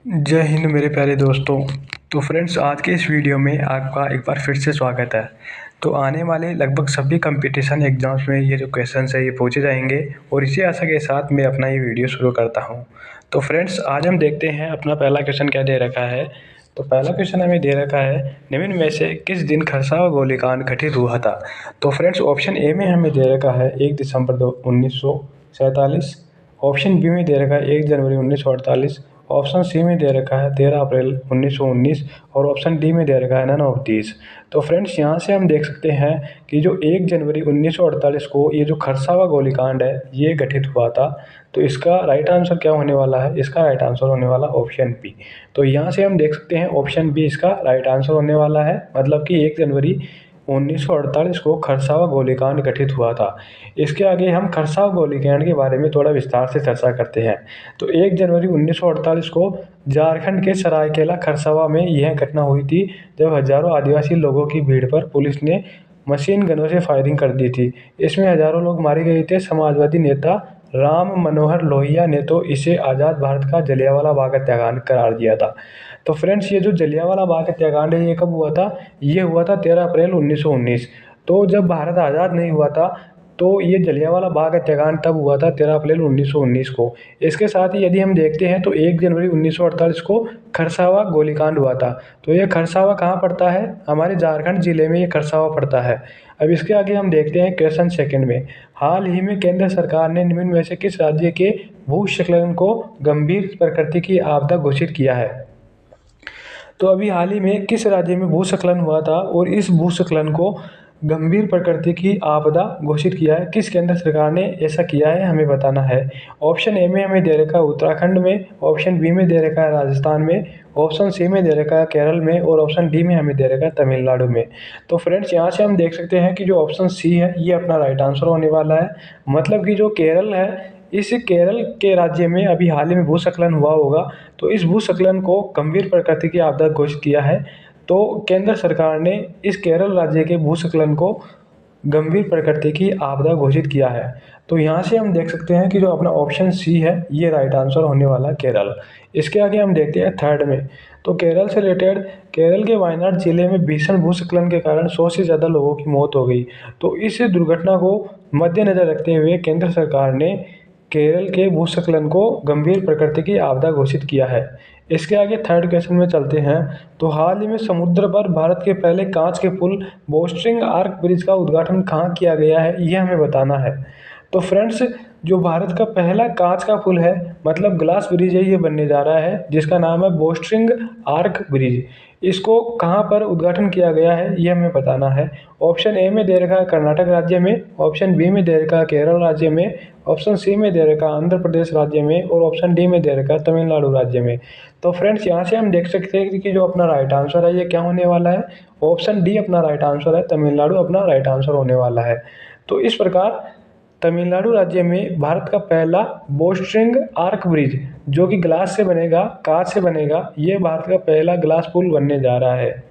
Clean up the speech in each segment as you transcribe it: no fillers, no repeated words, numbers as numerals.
जय हिंद मेरे प्यारे दोस्तों। तो फ्रेंड्स, आज के इस वीडियो में आपका एक बार फिर से स्वागत है। तो आने वाले लगभग सभी कंपटीशन एग्जाम्स में ये जो क्वेश्चंस है ये पूछे जाएंगे और इसी आशा के साथ मैं अपना ये वीडियो शुरू करता हूँ। तो फ्रेंड्स, आज हम देखते हैं अपना पहला क्वेश्चन क्या दे रखा है। तो पहला क्वेश्चन हमें दे रखा है, निम्न में से किस दिन खरसावा गोलीकांड घटित हुआ था। तो फ्रेंड्स, ऑप्शन ए में हमें दे रखा है 1 दिसंबर 1947। ऑप्शन बी में दे रखा है 1 जनवरी 1948। ऑप्शन सी में दे रखा है 13 अप्रैल 1919 और ऑप्शन डी में दे रखा है नन ऑफ दीज। तो फ्रेंड्स, यहाँ से हम देख सकते हैं कि जो 1 जनवरी 1948 को ये जो खरसावा गोलीकांड है ये घटित हुआ था। तो इसका राइट आंसर क्या होने वाला है? इसका राइट आंसर होने वाला ऑप्शन बी। तो यहाँ से हम देख सकते हैं ऑप्शन बी इसका राइट आंसर होने वाला है, मतलब कि 1 जनवरी 1948 को खरसावा गोलीकांड घटित हुआ था। इसके आगे हम खरसावा गोलीकांड के बारे में थोड़ा विस्तार से चर्चा करते हैं। तो 1 जनवरी 1948 को झारखंड के सरायकेला खरसावा में यह घटना हुई थी, जब हजारों आदिवासी लोगों की भीड़ पर पुलिस ने मशीन गनों से फायरिंग कर दी थी। इसमें हजारों लोग मारे गए थे। समाजवादी नेता राम मनोहर लोहिया ने तो इसे आज़ाद भारत का जलियांवाला बाग हत्याकांड करार दिया था। तो फ्रेंड्स, ये जो जलियांवाला बाग हत्याकांड है ये कब हुआ था? ये हुआ था 13 अप्रैल 1919। तो जब भारत आज़ाद नहीं हुआ था तो ये जलियांवाला बाग हत्याकांड तब हुआ था 13 अप्रैल 1919 को। इसके साथ ही यदि हम देखते हैं तो 1 जनवरी 1948 को खरसावा गोलीकांड हुआ था। तो ये खरसावा कहाँ पड़ता है? हमारे झारखंड जिले में ये खरसावा पड़ता है। अब इसके आगे हम देखते हैं क्वेश्चन सेकंड में, हाल ही में केंद्र सरकार ने निम्न में से किस राज्य के भूस्खलन को गंभीर प्रकृति की आपदा घोषित किया है? तो अभी हाल ही में किस राज्य में भूस्खलन हुआ था और इस भूस्खलन को गंभीर प्रकृति की आपदा घोषित किया है? किस केंद्र सरकार ने ऐसा किया है, हमें बताना है। ऑप्शन ए में हमें दे रखा है उत्तराखंड में, ऑप्शन बी में दे रखा है राजस्थान में, ऑप्शन सी में दे रखा है केरल में और ऑप्शन डी में हमें दे रखा है तमिलनाडु में। तो फ्रेंड्स, यहाँ से हम देख सकते हैं कि जो ऑप्शन सी है ये अपना राइट आंसर होने वाला है। मतलब कि जो केरल है, इस केरल के राज्य में अभी हाल ही में भूस्खलन हुआ होगा। तो इस भूस्खलन को गंभीर प्रकृति की आपदा घोषित किया है। तो केंद्र सरकार ने इस केरल राज्य के भूस्खलन को गंभीर प्रकृति की आपदा घोषित किया है। तो यहाँ से हम देख सकते हैं कि जो अपना ऑप्शन सी है ये राइट आंसर होने वाला है, केरल। इसके आगे हम देखते हैं थर्ड में। तो केरल से रिलेटेड, केरल के वायनाड जिले में भीषण भूस्खलन के कारण 100 से ज़्यादा लोगों की मौत हो गई। तो इस दुर्घटना को मद्देनजर रखते हुए केंद्र सरकार ने केरल के भूस्खलन को गंभीर प्रकृति की आपदा घोषित किया है। इसके आगे थर्ड क्वेश्चन में चलते हैं। तो हाल ही में समुद्र पर भारत के पहले कांच के पुल बोस्टरिंग आर्क ब्रिज का उद्घाटन कहाँ किया गया है, ये हमें बताना है। तो फ्रेंड्स, जो भारत का पहला कांच का पुल है, मतलब ग्लास ब्रिज है, ये बनने जा रहा है जिसका नाम है बोस्टरिंग आर्क ब्रिज। इसको कहाँ पर उद्घाटन किया गया है ये हमें बताना है। ऑप्शन ए में दे रखा है कर्नाटक राज्य में, ऑप्शन बी में दे रखा है केरल राज्य में, ऑप्शन सी में दे रखा है आंध्र प्रदेश राज्य में और ऑप्शन डी में दे रखा है तमिलनाडु राज्य में। तो फ्रेंड्स, यहाँ से हम देख सकते हैं कि जो अपना राइट आंसर है ये क्या होने वाला है? ऑप्शन डी अपना राइट आंसर है, तमिलनाडु अपना राइट आंसर होने वाला है। तो इस प्रकार तमिलनाडु राज्य में भारत का पहला बोस्टरिंग आर्क ब्रिज, जो कि ग्लास से बनेगा, कांच से बनेगा, ये भारत का पहला ग्लास पुल बनने जा रहा है।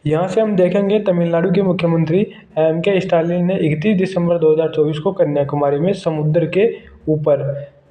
यहाँ से हम देखेंगे तमिलनाडु के मुख्यमंत्री M.K. स्टालिन ने 31 दिसंबर 2024 को कन्याकुमारी में समुद्र के ऊपर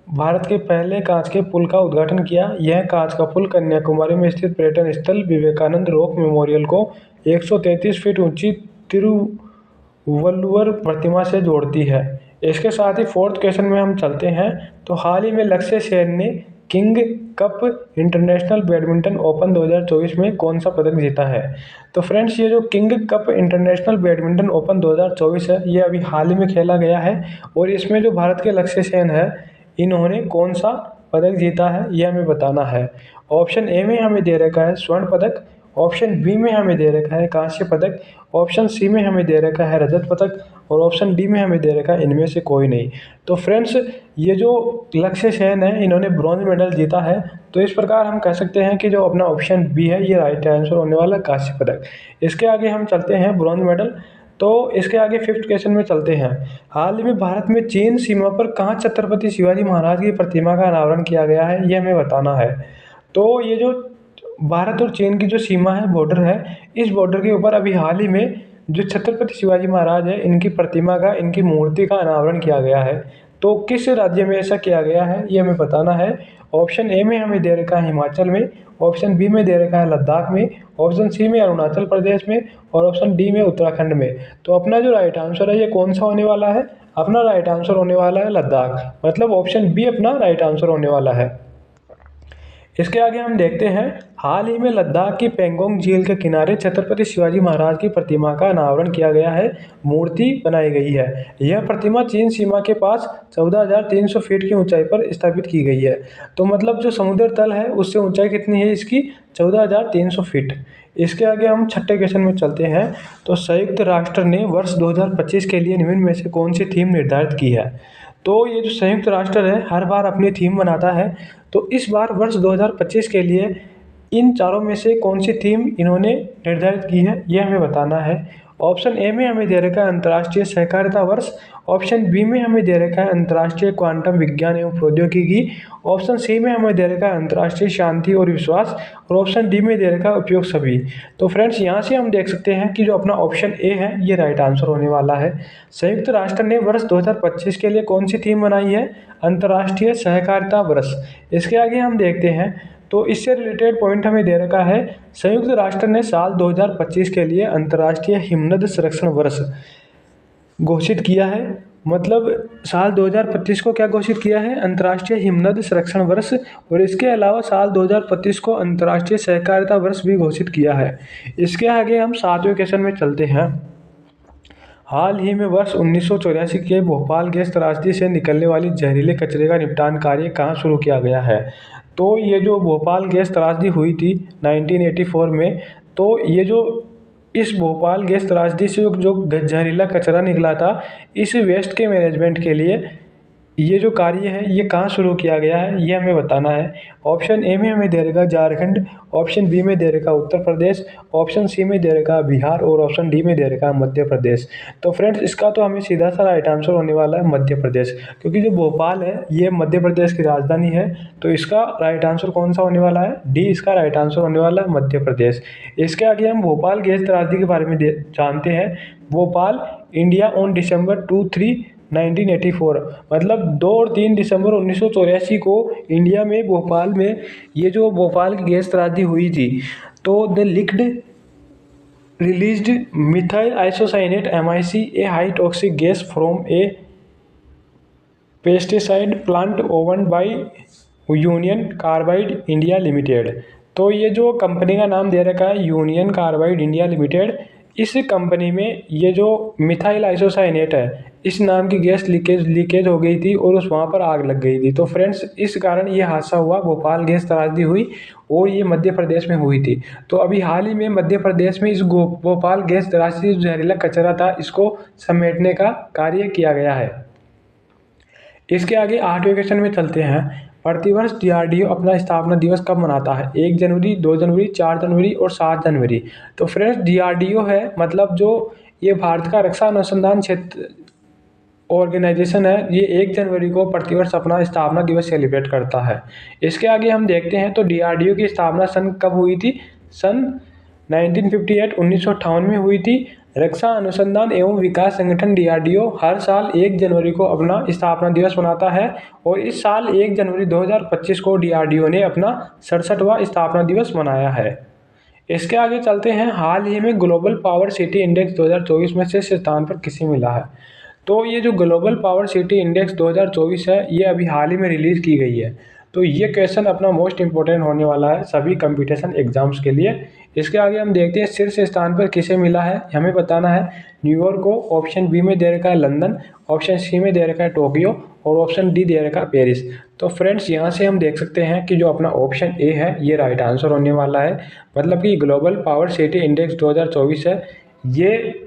भारत के पहले कांच के पुल का उद्घाटन किया। यह कांच का पुल कन्याकुमारी में स्थित पर्यटन स्थल विवेकानंद रॉक मेमोरियल को 133 फीट ऊंची तिरुवल्लुवर प्रतिमा से जोड़ती है। इसके साथ ही फोर्थ क्वेश्चन में हम चलते हैं। तो हाल ही में लक्ष्य सेन ने king cup international badminton open 2024 में कौन सा पदक जीता है? तो फ्रेंड्स, ये जो king cup international badminton open 2024 है ये अभी हाल ही में खेला गया है और इसमें जो भारत के लक्ष्य सेन है इन्होंने कौन सा पदक जीता है ये हमें बताना है। ऑप्शन ए में हमें दे रखा है स्वर्ण पदक, ऑप्शन बी में हमें दे रखा है कांस्य पदक, ऑप्शन सी में हमें दे रखा है रजत पदक और ऑप्शन डी में हमें दे रखा है इनमें से कोई नहीं। तो फ्रेंड्स, ये जो लक्ष्य सेन है इन्होंने ब्रॉन्ज मेडल जीता है। तो इस प्रकार हम कह सकते हैं कि जो अपना ऑप्शन बी है ये राइट आंसर होने वाला कांस्य पदक। इसके आगे हम चलते हैं ब्रॉन्ज मेडल। तो इसके आगे फिफ्थ क्वेश्चन में चलते हैं। हाल ही में भारत में चीन सीमा पर कहाँ छत्रपति शिवाजी महाराज की प्रतिमा का अनावरण किया गया है ये हमें बताना है। तो ये जो भारत और चीन की जो सीमा है, बॉर्डर है, इस बॉर्डर के ऊपर अभी हाल ही में जो छत्रपति शिवाजी महाराज है इनकी प्रतिमा का, इनकी मूर्ति का अनावरण किया गया है। तो किस राज्य में ऐसा किया गया है ये हमें बताना है। ऑप्शन ए में हमें दे रखा है हिमाचल में, ऑप्शन बी में दे रखा है लद्दाख में, ऑप्शन सी में अरुणाचल प्रदेश में और ऑप्शन डी में उत्तराखंड में। तो अपना जो राइट आंसर है ये कौन सा होने वाला है? अपना राइट आंसर होने वाला है लद्दाख, मतलब ऑप्शन बी अपना राइट आंसर होने वाला है। इसके आगे हम देखते हैं, हाल ही में लद्दाख की पेंगोंग झील के किनारे छत्रपति शिवाजी महाराज की प्रतिमा का अनावरण किया गया है, मूर्ति बनाई गई है। यह प्रतिमा चीन सीमा के पास 14,300 फीट की ऊंचाई पर स्थापित की गई है। तो मतलब जो समुद्र तल है उससे ऊंचाई कितनी है इसकी? 14,300 फीट। इसके आगे हम छठे क्वेश्चन में चलते हैं। तो संयुक्त राष्ट्र ने वर्ष 2025 के लिए निम्न में से कौन सी थीम निर्धारित की है? तो ये जो संयुक्त राष्ट्र है हर बार अपनी थीम बनाता है, तो इस बार वर्ष 2025 के लिए इन चारों में से कौन सी थीम इन्होंने निर्धारित की है ये हमें बताना है। ऑप्शन ए में हमें दे रखा है अंतर्राष्ट्रीय सहकारिता वर्ष, ऑप्शन बी में हमें दे रखा है अंतर्राष्ट्रीय क्वांटम विज्ञान एवं प्रौद्योगिकी, ऑप्शन सी में हमें दे रखा है अंतर्राष्ट्रीय शांति और विश्वास और ऑप्शन डी में दे रखा है उपयोग सभी। तो फ्रेंड्स यहाँ से हम देख सकते हैं कि जो अपना ऑप्शन ए है ये राइट आंसर होने वाला है। संयुक्त राष्ट्र ने वर्ष 2025 के लिए कौन सी थीम बनाई है? अंतर्राष्ट्रीय सहकारिता वर्ष। इसके आगे हम देखते हैं, तो इससे रिलेटेड पॉइंट हमें दे रखा है, संयुक्त राष्ट्र ने साल 2025 के लिए अंतर्राष्ट्रीय हिमनद संरक्षण वर्ष घोषित किया है। मतलब साल 2025 को क्या घोषित किया है? अंतर्राष्ट्रीय हिमनद संरक्षण वर्ष। और इसके अलावा साल 2025 को अंतर्राष्ट्रीय सहकारिता वर्ष भी घोषित किया है। इसके आगे हम सातवें क्वेश्चन में चलते हैं। हाल ही में वर्ष 1984 के भोपाल गैस त्रासदी से निकलने वाली जहरीले कचरे का निपटान कार्य कहाँ शुरू किया गया है? तो ये जो भोपाल गैस त्रासदी हुई थी 1984 में, तो ये जो इस भोपाल गैस त्रासदी से जो जहरीला कचरा निकला था, इस वेस्ट के मैनेजमेंट के लिए ये जो कार्य है ये कहाँ शुरू किया गया है ये हमें बताना है। ऑप्शन ए में हमें दे रखा झारखंड, ऑप्शन बी में दे रखा उत्तर प्रदेश, ऑप्शन सी में दे रखा बिहार और ऑप्शन डी में दे रखा मध्य प्रदेश। तो फ्रेंड्स इसका तो हमें सीधा सा राइट आंसर होने वाला है मध्य प्रदेश, क्योंकि जो भोपाल है ये मध्य प्रदेश की राजधानी है। तो इसका राइट आंसर कौन सा होने वाला है? डी इसका राइट आंसर होने वाला है मध्य प्रदेश। इसके आगे हम भोपाल गैस त्रासदी के बारे में जानते हैं। भोपाल इंडिया ऑन December 2-3 1984, मतलब 2 और 3 दिसंबर 1984 को इंडिया में भोपाल में ये जो भोपाल की गैस त्रासदी हुई थी, तो the leaked released methyl isocyanate MIC, a high toxic gas from a pesticide plant owned by Union Carbide India Limited. तो ये जो कंपनी का नाम दे रखा है यूनियन कार्बाइड इंडिया लिमिटेड, इस कंपनी में ये जो मिथाइल आइसोसाइनेट है इस नाम की गैस लीकेज हो गई थी और वहाँ पर आग लग गई थी। तो फ्रेंड्स इस कारण ये हादसा हुआ, भोपाल गैस त्रासदी हुई और ये मध्य प्रदेश में हुई थी। तो अभी हाल ही में मध्य प्रदेश में इस भोपाल गैस त्रासदी जो जहरीला कचरा था इसको समेटने का कार्य किया गया है। इसके आगे 8वें क्वेश्चन में चलते हैं। प्रतिवर्ष DRDO अपना स्थापना दिवस कब मनाता है? 1 जनवरी, 2 जनवरी, 4 जनवरी और 7 जनवरी। तो फ्रेंड्स DRDO है, मतलब जो ये भारत का रक्षा अनुसंधान क्षेत्र ऑर्गेनाइजेशन है, ये 1 जनवरी को प्रतिवर्ष अपना स्थापना दिवस सेलिब्रेट करता है। इसके आगे हम देखते हैं, तो DRDO की स्थापना सन कब हुई थी? सन 1958 1958 में हुई थी। रक्षा अनुसंधान एवं विकास संगठन DRDO हर साल 1 जनवरी को अपना स्थापना दिवस मनाता है और इस साल 1 जनवरी 2025 को DRDO ने अपना 67वां स्थापना दिवस मनाया है। इसके आगे चलते हैं। हाल ही में ग्लोबल पावर सिटी इंडेक्स 2024 में शीर्ष स्थान पर किसे मिला है? तो ये जो ग्लोबल पावर सिटी इंडेक्स 2024 है ये अभी हाल ही में रिलीज़ की गई है। तो ये क्वेश्चन अपना मोस्ट इंपॉर्टेंट होने वाला है सभी कंपटीशन एग्जाम्स के लिए। इसके आगे हम देखते हैं शीर्ष स्थान पर किसे मिला है, हमें बताना है। न्यूयॉर्क को, ऑप्शन बी में दे रखा है लंदन, ऑप्शन सी में दे रखा है टोक्यो और ऑप्शन डी दे रखा है पेरिस। तो फ्रेंड्स यहाँ से हम देख सकते हैं कि जो अपना ऑप्शन ए है ये राइट आंसर होने वाला है। मतलब कि ग्लोबल पावर सिटी इंडेक्स 2024 है, ये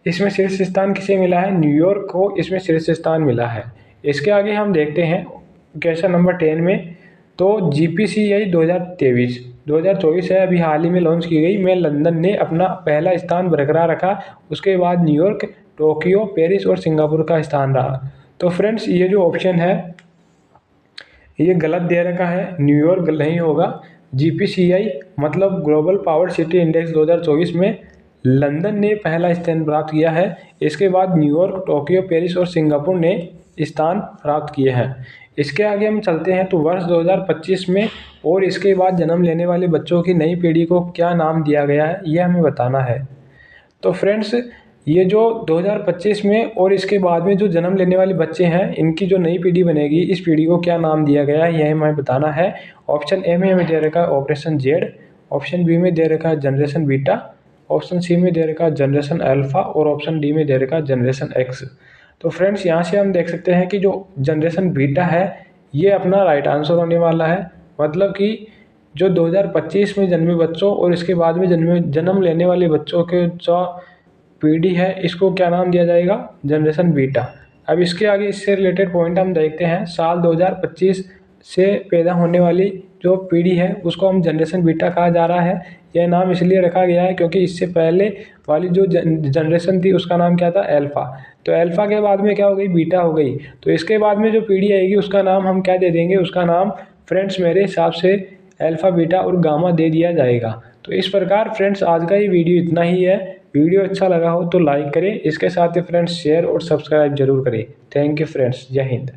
इसमें शीर्ष स्थान किसे मिला है? न्यूयॉर्क को इसमें शीर्ष स्थान मिला है। इसके आगे हम देखते हैं क्वेश्चन नंबर 10 में। तो GPCI 2024 है, अभी हाल ही में लॉन्च की गई, में लंदन ने अपना पहला स्थान बरकरार रखा, उसके बाद न्यूयॉर्क, टोक्यो, पेरिस और सिंगापुर का स्थान रहा। तो फ्रेंड्स ये जो ऑप्शन है ये गलत दे रखा है, न्यूयॉर्क नहीं होगा। GPCI मतलब ग्लोबल पावर सिटी इंडेक्स 2024 में लंदन ने पहला स्थान प्राप्त किया है, इसके बाद न्यूयॉर्क, टोक्यो, पेरिस और सिंगापुर ने स्थान प्राप्त किए हैं। इसके आगे हम चलते हैं तो वर्ष 2025 में और इसके बाद जन्म लेने वाले बच्चों की नई पीढ़ी को क्या नाम दिया गया है, यह हमें बताना है। तो फ्रेंड्स, ये जो 2025 में और इसके बाद में जो जन्म लेने वाले बच्चे हैं, इनकी जो नई पीढ़ी बनेगी, इस पीढ़ी को क्या नाम दिया गया है, यह हमें बताना है। ऑप्शन ए में हमें दे रखा है ऑपरेशन जेड, ऑप्शन बी में दे रखा है जनरेशन बीटा, ऑप्शन सी में दे रखा है जनरेशन अल्फा और ऑप्शन डी में दे रखा है जनरेशन एक्स। तो फ्रेंड्स, यहाँ से हम देख सकते हैं कि जो जनरेशन बीटा है ये अपना राइट आंसर होने वाला है। मतलब कि जो 2025 में जन्मे बच्चों और इसके बाद में जन्म लेने वाले बच्चों के जो पीढ़ी है, इसको क्या नाम दिया जाएगा, जनरेशन बीटा। अब इसके आगे इससे रिलेटेड पॉइंट हम देखते हैं। साल 2025 से पैदा होने वाली जो पीढ़ी है उसको हम जनरेशन बीटा कहा जा रहा है। यह नाम इसलिए रखा गया है क्योंकि इससे पहले वाली जो जनरेशन थी उसका नाम क्या था, अल्फा। तो अल्फा के बाद में क्या हो गई, बीटा हो गई। तो इसके बाद में जो पीढ़ी आएगी उसका नाम हम क्या दे देंगे, उसका नाम फ्रेंड्स मेरे हिसाब से अल्फा, बीटा और गामा दे दिया जाएगा। तो इस प्रकार फ्रेंड्स आज का ये वीडियो इतना ही है। वीडियो अच्छा लगा हो तो लाइक करें, इसके साथ ही फ्रेंड्स शेयर और सब्सक्राइब जरूर करें। थैंक यू फ्रेंड्स, जय हिंद।